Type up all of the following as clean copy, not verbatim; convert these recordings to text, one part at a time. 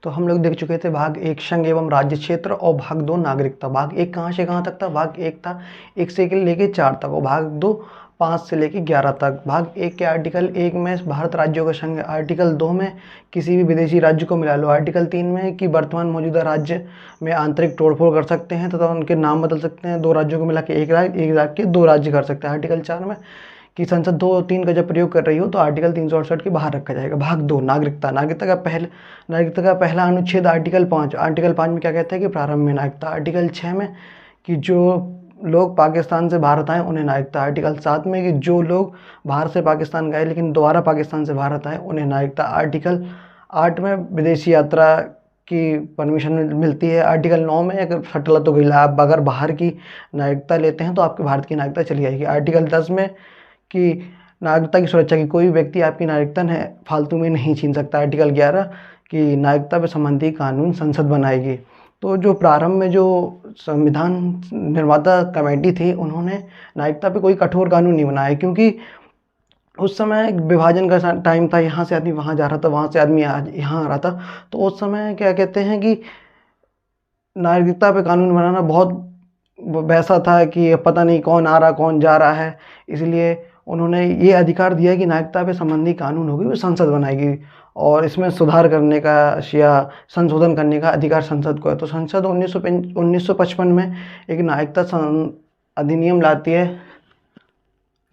तो हम लोग देख चुके थे भाग एक संघ एवं राज्य क्षेत्र और भाग दो नागरिकता। भाग एक कहाँ से कहाँ तक था? भाग एक था 1 से लेके 4 तक, और भाग दो 5 से लेके 11 तक। भाग एक के आर्टिकल 1 में भारत राज्यों का संघ, आर्टिकल 2 में किसी भी विदेशी राज्य को मिला लो, आर्टिकल 3 में कि वर्तमान मौजूदा राज्य में आंतरिक तोड़फोड़ कर सकते हैं तथा उनके नाम बदल सकते हैं, 2 राज्यों को मिला के एक राज्य के 2 राज्य कर सकते हैं। आर्टिकल 4 में कि संसद 2 और 3 का जब प्रयोग कर रही हो तो आर्टिकल 368 के बाहर रखा जाएगा। भाग 2 नागरिकता। नागरिकता का पहला अनुच्छेद आर्टिकल 5। आर्टिकल 5 में क्या कहता है कि प्रारंभ में नागरिकता। आर्टिकल 6 में कि जो लोग पाकिस्तान से भारत आए उन्हें नागरिकता। आर्टिकल 7 में कि जो लोग बाहर से पाकिस्तान गए लेकिन दोबारा पाकिस्तान से भारत आए उन्हें नागरिकता। आर्टिकल 8 में विदेशी यात्रा की परमिशन मिलती है। आर्टिकल 9 में अगर फटला तो गई, आप अगर बाहर की नागरिकता लेते हैं तो आपके भारत की नागरिकता चली जाएगी। आर्टिकल 10 में कि नागरिकता की सुरक्षा की कोई व्यक्ति आपकी नागरिकता फालतू में नहीं छीन सकता। आर्टिकल 11 कि नागरिकता पर संबंधी कानून संसद बनाएगी। तो जो प्रारंभ में जो संविधान निर्माता कमेटी थी उन्होंने नागरिकता पे कोई कठोर कानून नहीं बनाया, क्योंकि उस समय विभाजन का टाइम था, यहाँ से आदमी वहाँ जा रहा था, वहाँ से आदमी यहाँ आ रहा था। तो उस समय क्या कहते हैं कि नागरिकता पे कानून बनाना बहुत वैसा था कि पता नहीं कौन आ रहा कौन जा रहा है, इसलिए उन्होंने ये अधिकार दिया कि नागरिकता पे संबंधी कानून होगी वो संसद बनाएगी और इसमें सुधार करने का या संशोधन करने का अधिकार संसद को है। तो संसद 1955 में एक नागरिकता अधिनियम लाती है,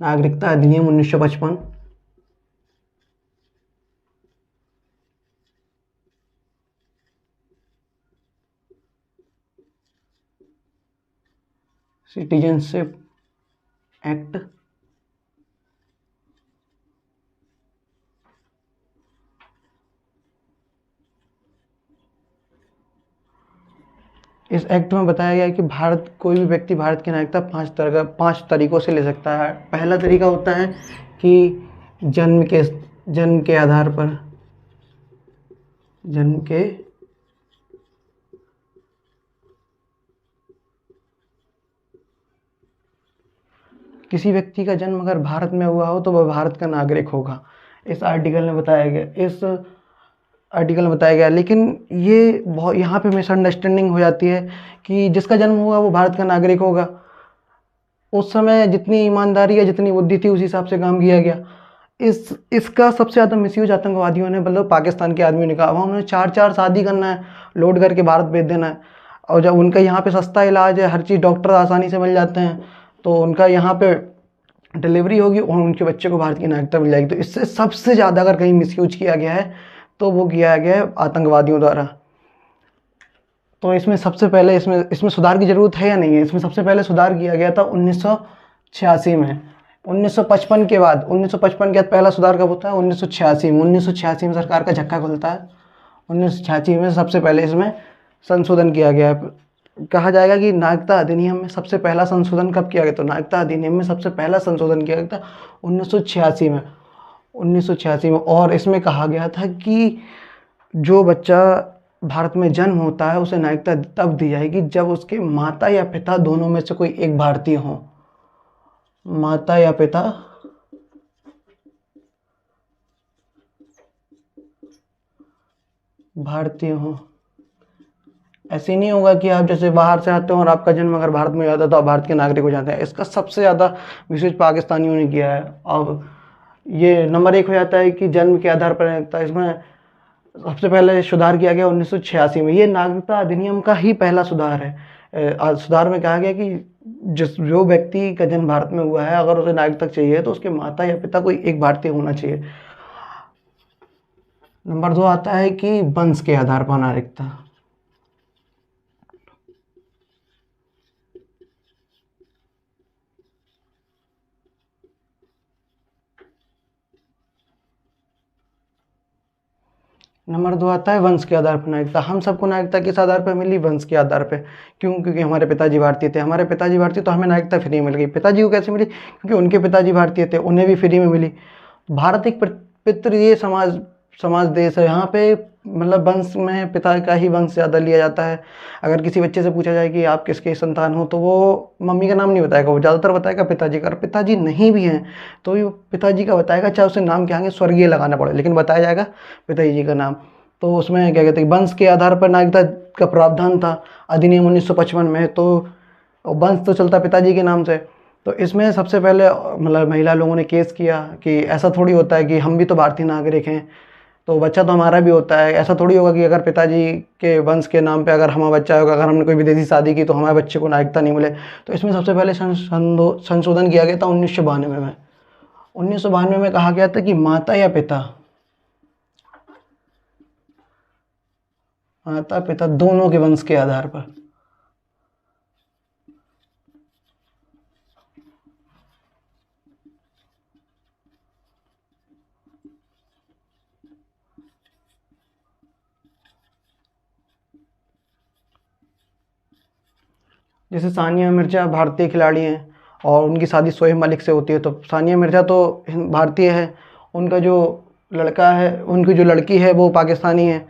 नागरिकता अधिनियम 1955। Citizenship act. इस एक्ट में बताया गया है कि कोई भी व्यक्ति भारत की नागरिकता 5 तरीकों से ले सकता है। पहला तरीका होता है कि जन्म के आधार पर, किसी व्यक्ति का जन्म अगर भारत में हुआ हो तो वह भारत का नागरिक होगा। इस आर्टिकल में बताया गया। लेकिन ये बहुत यहाँ पे मिसअंडरस्टैंडिंग हो जाती है कि जिसका जन्म हुआ वो भारत का नागरिक होगा। उस समय जितनी ईमानदारी या जितनी बुद्धि थी उसी हिसाब से काम किया गया। इसका सबसे ज़्यादा मिसयूज आतंकवादियों ने, मतलब पाकिस्तान के आदमियों ने कहा। वहाँ उन्होंने 4 शादी करना है, लोड करके भारत भेज देना है, और जब उनका यहाँ पे सस्ता इलाज है, हर चीज़ डॉक्टर आसानी से मिल जाते हैं, तो उनका यहाँ पे डिलीवरी होगी और उनके बच्चे को भारत की नागरिकता मिल जाएगी। तो इससे सबसे ज़्यादा अगर कहीं मिसयूज किया गया है तो वो किया गया है आतंकवादियों द्वारा। तो इसमें सबसे पहले इसमें सुधार की ज़रूरत है या नहीं है? इसमें सबसे पहले सुधार किया गया था 1986 में। 1955 के बाद पहला सुधार कब होता है? 1986 में। 1986 में सरकार का झक्का खुलता है। 1986 में सबसे पहले इसमें संशोधन किया गया है। कहा जाएगा कि नागरिकता अधिनियम में सबसे पहला संशोधन कब किया गया? तो नागरिकता अधिनियम में सबसे पहला संशोधन किया गया था 1986 में। 1986 में। और इसमें कहा गया था कि जो बच्चा भारत में जन्म होता है उसे नागरिकता तब दी जाएगी जब उसके माता या पिता दोनों में से कोई एक भारतीय हो। माता या पिता भारतीय हो। ऐसे नहीं होगा कि आप जैसे बाहर से आते हो और आपका जन्म अगर भारत में जाता है तो आप भारत के नागरिक हो जाते हैं। इसका सबसे ज़्यादा विशेष पाकिस्तानियों ने किया है। अब ये नंबर 1 हो जाता है कि जन्म के आधार पर नागरिकता। इसमें सबसे पहले सुधार किया गया 1986 में। ये नागरिकता अधिनियम का ही पहला सुधार है। सुधार में कहा गया कि जो व्यक्ति का जन्म भारत में हुआ है अगर उसे नागरिकता चाहिए तो उसके माता या पिता कोई एक भारतीय होना चाहिए। नंबर 2 आता है कि वंश के आधार पर नागरिकता। नंबर 2 आता है वंश के आधार पर नागरिकता। हम सबको नागरिकता किस आधार पर मिली? वंश के आधार पर। क्यों? क्योंकि हमारे पिताजी भारतीय थे। हमारे पिताजी भारतीय तो हमें नागरिकता फ्री मिल गई। पिताजी को कैसे मिली? क्योंकि उनके पिताजी भारतीय थे, उन्हें भी फ्री में मिली। भारत एक पितृय समाज देश है। यहाँ पे मतलब वंश में पिता का ही वंश ज़्यादा लिया जाता है। अगर किसी बच्चे से पूछा जाए कि आप किसके संतान हो तो वो मम्मी का नाम नहीं बताएगा, वो ज़्यादातर बताएगा पिताजी का। और पिताजी नहीं भी हैं तो भी पिताजी का बताएगा, चाहे उसे नाम क्या आगे स्वर्गीय लगाना पड़े, लेकिन बताया जाएगा पिताजी का नाम। तो उसमें क्या कहते हैं, वंश के आधार पर नागरिकता का प्रावधान था अधिनियम 1955 में। तो वंश तो चलता पिताजी के नाम से। तो इसमें सबसे पहले मतलब महिला लोगों ने केस किया कि ऐसा थोड़ी होता है कि हम भी तो भारतीय नागरिक हैं, तो बच्चा तो हमारा भी होता है। ऐसा थोड़ी होगा कि अगर पिताजी के वंश के नाम पे अगर हमारा बच्चा होगा, अगर हमने कोई विदेशी शादी की तो हमारे बच्चे को नागरिकता नहीं मिले। तो इसमें सबसे पहले संशोधन किया गया था 1992 में। 1992 में कहा गया था कि माता पिता दोनों के वंश के आधार पर। जैसे सानिया मिर्जा भारतीय खिलाड़ी हैं और उनकी शादी शोएब मलिक से होती है, तो सानिया मिर्जा तो भारतीय है, उनका जो लड़का है, उनकी जो लड़की है वो पाकिस्तानी है,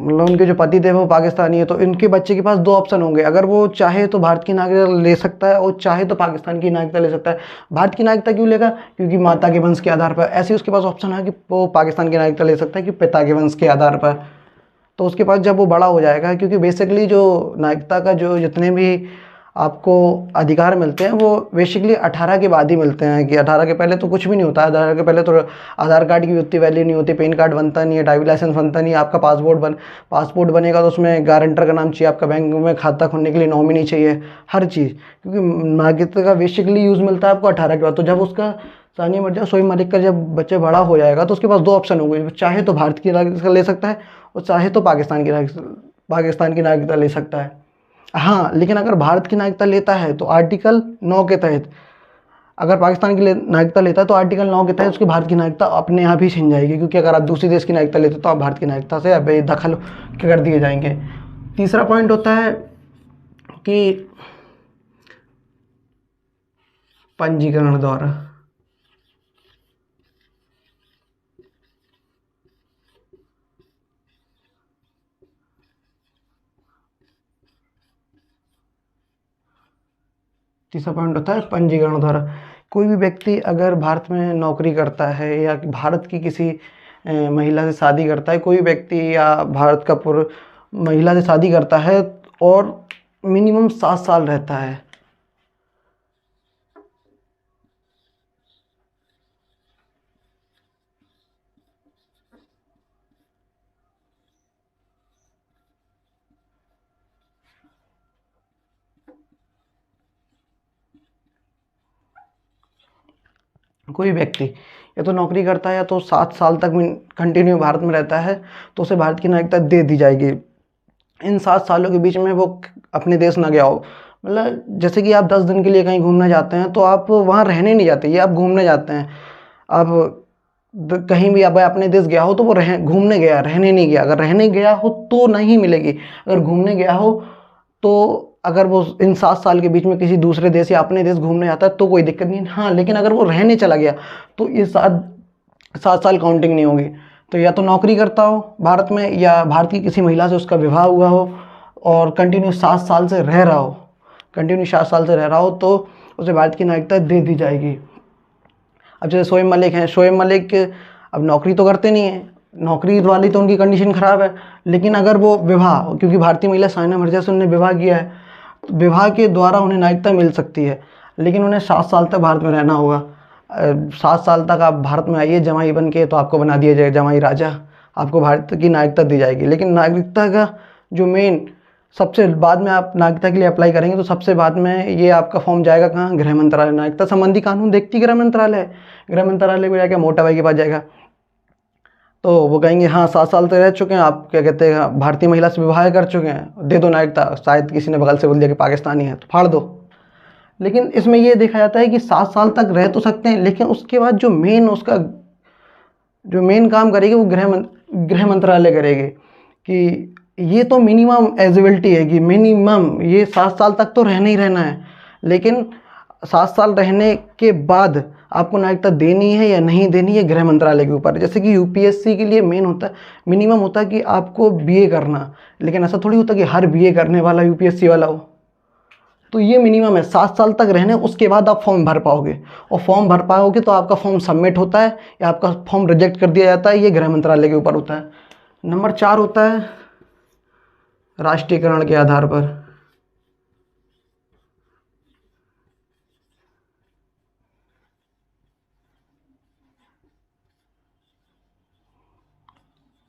मतलब उनके जो पति थे वो पाकिस्तानी है। तो इनके बच्चे के पास दो ऑप्शन होंगे, अगर वो चाहे तो भारत की नागरिकता ले सकता है और चाहे तो पाकिस्तान की नागरिकता ले सकता है। भारत की नागरिकता क्यों लेगा? क्योंकि माता के वंश के आधार पर। ऐसे ही उसके पास ऑप्शन है कि वो पाकिस्तान की नागरिकता ले सकता है कि पिता के वंश के आधार पर। तो उसके पास जब वो बड़ा हो जाएगा, क्योंकि बेसिकली जो नागरिकता का जो जितने भी आपको अधिकार मिलते हैं वो बेसिकली 18 के बाद ही मिलते हैं, कि 18 के पहले तो कुछ भी नहीं होता है। 18 के पहले तो आधार कार्ड की उतनी वैल्यू नहीं होती, पैन कार्ड बनता नहीं है, ड्राइविंग लाइसेंस बनता नहीं है, आपका पासपोर्ट बनेगा तो उसमें गारंटर का नाम चाहिए, आपका बैंक में खाता खोलने के लिए नॉमिनी चाहिए, हर चीज़। क्योंकि नागरिकता का बेसिकली यूज़ मिलता है आपको 18 के बाद। तो जब उसका सानिया मिर्जा शोएब मलिक का जब बच्चा बड़ा हो जाएगा तो उसके पास दो ऑप्शन होंगे, चाहे तो भारत की नागरिकता ले सकता है और चाहे तो पाकिस्तान की नागरिकता ले सकता है। हाँ, लेकिन अगर भारत की नागरिकता लेता है तो आर्टिकल 9 के तहत, अगर पाकिस्तान की नागरिकता लेता है तो आर्टिकल 9 के तहत उसकी भारत की नागरिकता अपने आप ही छिन जाएगी, क्योंकि अगर आप दूसरी देश की नागरिकता लेते तो आप भारत की नागरिकता से बेदखल कर दिए जाएंगे। तीसरा पॉइंट होता है कि पंजीकरण द्वारा। तीसरा पॉइंट होता है पंजीकरण द्वारा। कोई भी व्यक्ति अगर भारत में नौकरी करता है या भारत की किसी महिला से शादी करता है, कोई व्यक्ति या भारत का पुरुष महिला से शादी करता है और मिनिमम 7 साल रहता है, कोई व्यक्ति या तो नौकरी करता है या तो 7 साल तक कंटिन्यू भारत में रहता है, तो उसे भारत की नागरिकता दे दी जाएगी। इन 7 सालों के बीच में वो अपने देश ना गया हो। मतलब जैसे कि आप 10 दिन के लिए कहीं घूमने जाते हैं तो आप वहाँ रहने नहीं जाते, ये आप घूमने जाते हैं। आप कहीं भी आप अपने देश गया हो तो वो घूमने गया, रहने नहीं गया। अगर रहने गया हो तो नहीं मिलेगी, अगर घूमने गया हो तो अगर वो इन 7 साल के बीच में किसी दूसरे देश या अपने देश घूमने जाता है तो कोई दिक्कत नहीं। हाँ, लेकिन अगर वो रहने चला गया तो ये 7 साल काउंटिंग नहीं होगी। तो या तो नौकरी करता हो भारत में या भारत की किसी महिला से उसका विवाह हुआ हो और कंटिन्यू 7 साल से रह रहा हो, तो उसे भारत की नागरिकता दे दी जाएगी। अब जैसे शोएब मलिक हैं, शोएब मलिक अब नौकरी तो करते नहीं हैं, नौकरी वाली तो उनकी कंडीशन ख़राब है, लेकिन अगर वो विवाह, क्योंकि भारतीय महिला सानिया मिर्जा से उन्होंने विवाह किया है, तो विवाह के द्वारा उन्हें नागरिकता मिल सकती है, लेकिन उन्हें 7 साल तक भारत में रहना होगा। 7 साल तक आप भारत में आइए जमाई बन के, तो आपको बना दिया जाएगा जमाई राजा, आपको भारत की नागरिकता दी जाएगी। लेकिन नागरिकता का जो मेन सबसे बाद में आप नागरिकता के लिए अप्लाई करेंगे तो सबसे बाद में ये आपका फॉर्म जाएगा कहाँ? गृह मंत्रालय। नागरिकता संबंधी कानून देखती गृह मंत्रालय है। गृह मंत्रालय को जाकर मोटा भाई के पास जाएगा तो वो कहेंगे हाँ 7 साल तक रह चुके हैं आप, क्या कहते हैं, भारतीय महिला से विवाह कर चुके हैं, दे दो नागरिकता। शायद किसी ने बगल से बोल दिया कि पाकिस्तानी है तो फाड़ दो। लेकिन इसमें ये देखा जाता है कि 7 साल तक रह तो सकते हैं, लेकिन उसके बाद जो मेन काम करेगी वो गृह मंत्रालय करेगी। कि ये तो मिनिमम एलिजिबिलिटी है कि मिनिमम ये 7 साल तक तो रहना ही रहना है, लेकिन 7 साल रहने के बाद आपको नागरिकता देनी है या नहीं देनी है गृह मंत्रालय के ऊपर। जैसे कि यूपीएससी के लिए मिनिमम होता है कि आपको बीए करना, लेकिन ऐसा थोड़ी होता कि हर बीए करने वाला यूपीएससी वाला हो। तो ये मिनिमम है 7 साल तक रहने, उसके बाद आप फॉर्म भर पाओगे, और फॉर्म भर पाओगे तो आपका फॉर्म सबमिट होता है या आपका फॉर्म रिजेक्ट कर दिया जाता है, ये गृह मंत्रालय के ऊपर होता है। नंबर 4 होता है राष्ट्रीयकरण के आधार पर।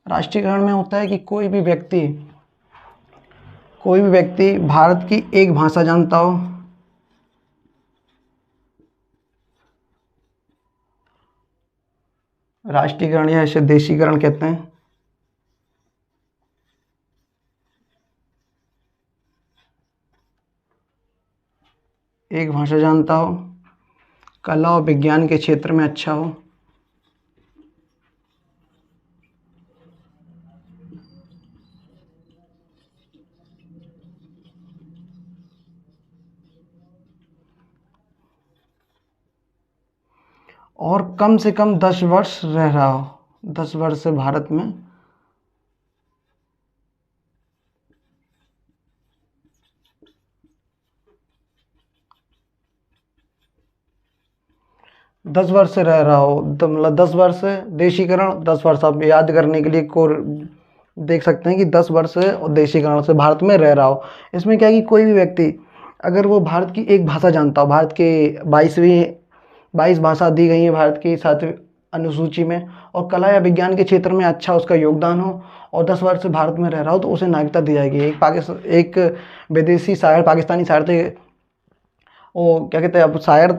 राष्ट्रीयकरण में होता है कि कोई भी व्यक्ति भारत की एक भाषा जानता हो, राष्ट्रीयकरण या इसे देशीकरण कहते हैं। एक भाषा जानता हो, कला और विज्ञान के क्षेत्र में अच्छा हो, और कम से कम 10 वर्ष रह रहा हो, 10 वर्ष से भारत में 10 वर्ष से रह रहा हो, तो मतलब 10 वर्ष देशीकरण, 10 वर्ष आप याद करने के लिए को देख सकते हैं कि 10 वर्ष से और देशीकरण से भारत में रह रहा हो। इसमें क्या है कि कोई भी व्यक्ति अगर वो भारत की एक भाषा जानता हो, भारत के 22 भाषा दी गई है भारत की 7वीं अनुसूची में, और कला या विज्ञान के क्षेत्र में अच्छा उसका योगदान हो और 10 वर्ष से भारत में रह रहा हो, तो उसे नागरिकता दी जाएगी। एक विदेशी शायर, पाकिस्तानी शायर थे, वो क्या कहते हैं, अब शायर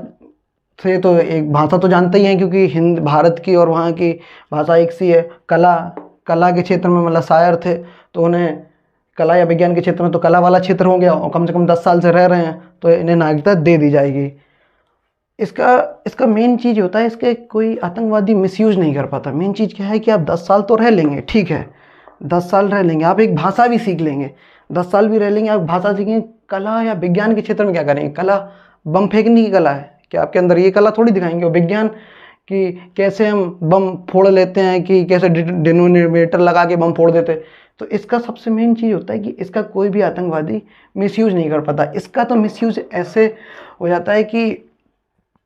थे तो एक भाषा तो जानते ही हैं क्योंकि हिंद भारत की और वहाँ की भाषा एक सी है। कला के क्षेत्र में मतलब शायर थे, तो उन्हें कला या विज्ञान के क्षेत्र में तो कला वाला क्षेत्र हो गया, और कम से कम 10 साल से रह रहे हैं तो इन्हें नागरिकता दे दी जाएगी। इसका मेन चीज़ होता है, इसके कोई आतंकवादी मिसयूज़ नहीं कर पाता। मेन चीज़ क्या है कि आप 10 साल तो रह लेंगे, ठीक है, 10 साल रह लेंगे, आप एक भाषा भी सीख लेंगे, 10 साल भी रह लेंगे, आप भाषा सीखेंगे। कला या विज्ञान के क्षेत्र में क्या करेंगे? कला बम फेंकने की कला है, कि आपके अंदर ये कला थोड़ी दिखाएंगे। और विज्ञान कि कैसे हम बम फोड़ लेते हैं, कि कैसे डिटोनेटर लगा के बम फोड़ देते हैं। तो इसका सबसे मेन चीज़ होता है कि इसका कोई भी आतंकवादी मिसयूज़ नहीं कर पाता। इसका तो मिसयूज़ ऐसे हो जाता है कि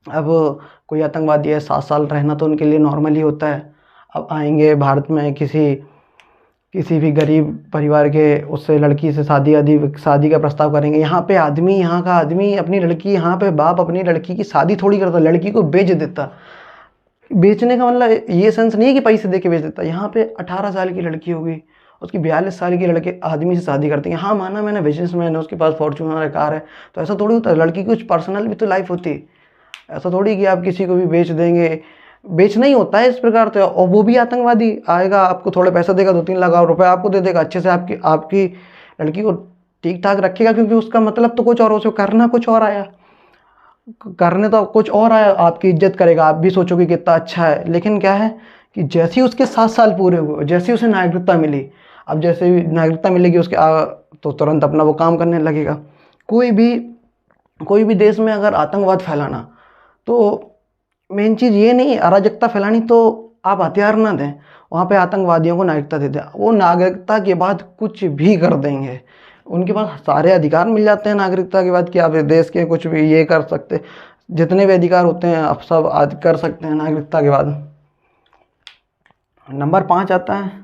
अब कोई आतंकवादी है, 7 साल रहना तो उनके लिए नॉर्मल ही होता है। अब आएंगे भारत में किसी भी गरीब परिवार के, उससे लड़की से शादी का प्रस्ताव करेंगे। यहाँ का आदमी अपनी लड़की, यहाँ पे बाप अपनी लड़की की शादी थोड़ी करता, लड़की को बेच देता। बेचने का मतलब ये सेंस नहीं है कि पैसे दे के बेच देता। यहाँ पे 18 साल की लड़की होगी, उसकी 42 साल की लड़के आदमी से शादी करते हैं। हाँ माना मैंने, बिजनेसमैन है, उसके पास फॉर्च्यूनर कार है, तो ऐसा थोड़ी होता है। लड़की की कुछ पर्सनल भी तो लाइफ होती है, ऐसा थोड़ी कि आप किसी को भी बेच देंगे। बेचना ही होता है इस प्रकार से। और वो भी आतंकवादी आएगा, आपको थोड़े पैसा देगा, 2-3 लाख रुपए आपको दे देगा, अच्छे से आपकी लड़की को ठीक ठाक रखेगा, क्योंकि उसका मतलब तो कुछ और, उसे करना कुछ और आया, करने तो कुछ और आया, आपकी इज्जत करेगा, आप भी सोचोगे कितना अच्छा है। लेकिन क्या है कि जैसे ही उसके 7 साल पूरे हुए, जैसे ही उसे नागरिकता मिली, अब जैसे ही नागरिकता मिलेगी उसके तो तुरंत अपना वो काम करने लगेगा। कोई भी देश में अगर आतंकवाद फैलाना, तो मेन चीज़ ये नहीं, अराजकता फैलानी, तो आप हथियार ना दें, वहाँ पे आतंकवादियों को नागरिकता दे दें। वो नागरिकता के बाद कुछ भी कर देंगे, उनके पास सारे अधिकार मिल जाते हैं नागरिकता के बाद, कि आप इस देश के कुछ भी ये कर सकते, जितने भी अधिकार होते हैं आप सब कर सकते हैं नागरिकता के बाद। नंबर 5 आता है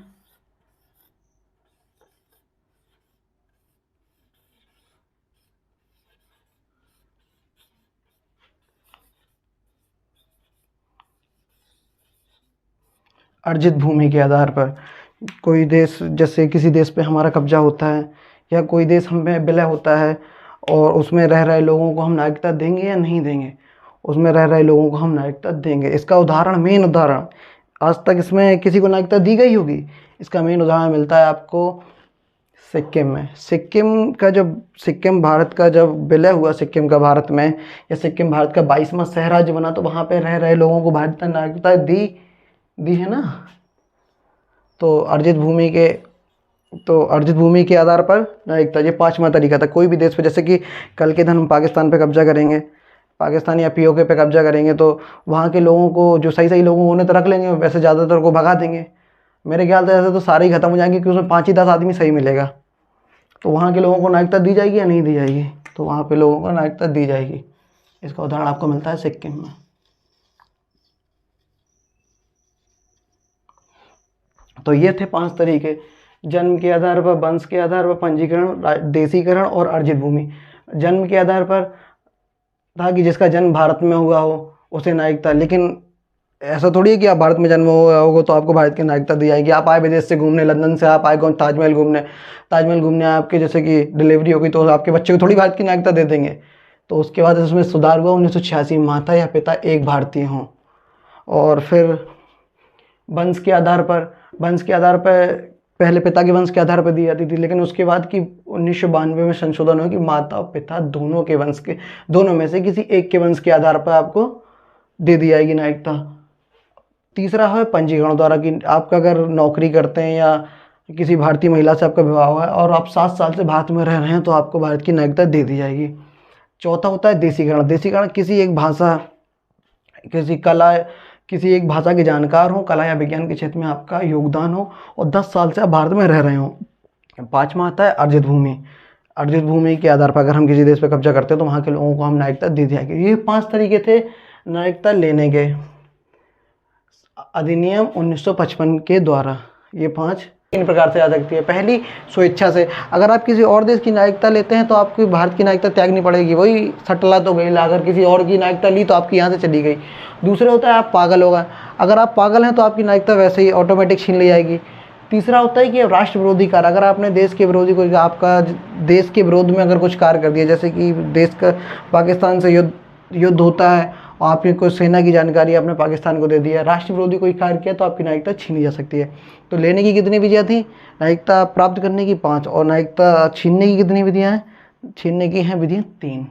अर्जित भूमि के आधार पर। कोई देश, जैसे किसी देश पे हमारा कब्जा होता है, या कोई देश हमें विलय होता है, और उसमें रह रहे लोगों को हम नागरिकता देंगे या नहीं देंगे? उसमें रह रहे लोगों को हम नागरिकता देंगे। इसका उदाहरण, मेन उदाहरण, आज तक इसमें किसी को नागरिकता दी गई होगी, इसका मेन उदाहरण मिलता है आपको सिक्किम में। सिक्किम भारत का जब विलय हुआ, सिक्किम का भारत में, या सिक्किम भारत का 22वां सह राज्य बना, तो वहाँ पे रह रहे लोगों को भारतीय नागरिकता दी है ना। तो अर्जित भूमि के आधार पर नागरिकता, ये 5वां तरीका था। कोई भी देश पे, जैसे कि कल के दिन हम पाकिस्तान पे कब्जा करेंगे, पाकिस्तान या पीओके पे कब्जा करेंगे, तो वहाँ के लोगों को, जो सही सही लोगों को, उन्हें तो रख लेंगे, वैसे ज़्यादातर को भगा देंगे। मेरे ख्याल से ऐसे तो सारे ही खत्म हो जाएंगे, क्योंकि उसमें 5 ही 10 आदमी सही मिलेगा। तो वहाँ के लोगों को नागरिकता दी जाएगी या नहीं दी जाएगी? तो वहाँ पे लोगों को नागरिकता दी जाएगी। इसका उदाहरण आपको मिलता है सिक्किम में। तो ये थे 5 तरीके: जन्म के आधार पर, वंश के आधार पर, पंजीकरण, देशीकरण और अर्जित भूमि। जन्म के आधार पर था कि जिसका जन्म भारत में हुआ हो उसे नागरिकता, लेकिन ऐसा थोड़ी है कि आप भारत में जन्म हुआ होगा तो आपको भारत की नागरिकता दी जाएगी। आप आए विदेश से घूमने, लंदन से आप आए कौन ताजमहल घूमने, ताजमहल घूमने आए, आपके जैसे कि डिलीवरी हो गई तो आपके बच्चे को थोड़ी भारत की नागरिकता दे देंगे। तो उसके बाद इसमें सुधार हुआ 1986, माता या पिता एक भारतीय हों। और फिर वंश के आधार पर, वंश के आधार पर पहले पिता के वंश के आधार पर दी जाती थी, लेकिन उसके बाद की 1992 में संशोधन हुआ कि माता और पिता दोनों के वंश के, दोनों में से किसी एक के वंश के आधार पर आपको दे दी जाएगी नागरिकता। तीसरा है पंजीकरण द्वारा, कि आप अगर नौकरी करते हैं या किसी भारतीय महिला से आपका विवाह हुआ है और आप 7 साल से भारत में रह रहे हैं तो आपको भारत की नागरिकता दे दी जाएगी। चौथा होता है देशीकरण। देशीकरण किसी एक भाषा, किसी कला, किसी एक भाषा के जानकार हो, कला या विज्ञान के क्षेत्र में आपका योगदान हो और 10 साल से आप भारत में रह रहे हो। पाँचवा आता है अर्जित भूमि। अर्जित भूमि के आधार पर अगर हम किसी देश पर कब्जा करते हैं तो वहाँ के लोगों को हम नागरिकता दे दिया। ये 5 तरीके थे नागरिकता लेने के अधिनियम 1955 के द्वारा। ये 5 इन प्रकार से आ सकती है। पहली, स्वेच्छा से। अगर आप किसी और देश की नागरिकता लेते हैं तो आपकी भारत की नागरिकता त्यागनी पड़ेगी। वही सटला तो गई, अगर किसी और की नागरिकता ली तो आपकी यहाँ से चली गई। दूसरे होता है आप पागल हो गए। अगर आप पागल हैं तो आपकी नागरिकता वैसे ही ऑटोमेटिक छीन ली जाएगी। तीसरा होता है कि राष्ट्र विरोधी कार्य। अगर आपने देश के विरोधी कोई, आपका देश के विरोध में अगर कुछ कार्य कर दिया, जैसे कि देश का पाकिस्तान से युद्ध होता है और आपने कोई सेना की जानकारी आपने पाकिस्तान को दे दिया, राष्ट्र विरोधी कोई कार्य किया तो आपकी नागरिकता छीनी जा सकती है। तो लेने की कितनी विधियाँ थी? नागरिकता प्राप्त करने की 5, और नागरिकता छीनने की कितनी विधियाँ हैं? छीनने की हैं विधियाँ 3।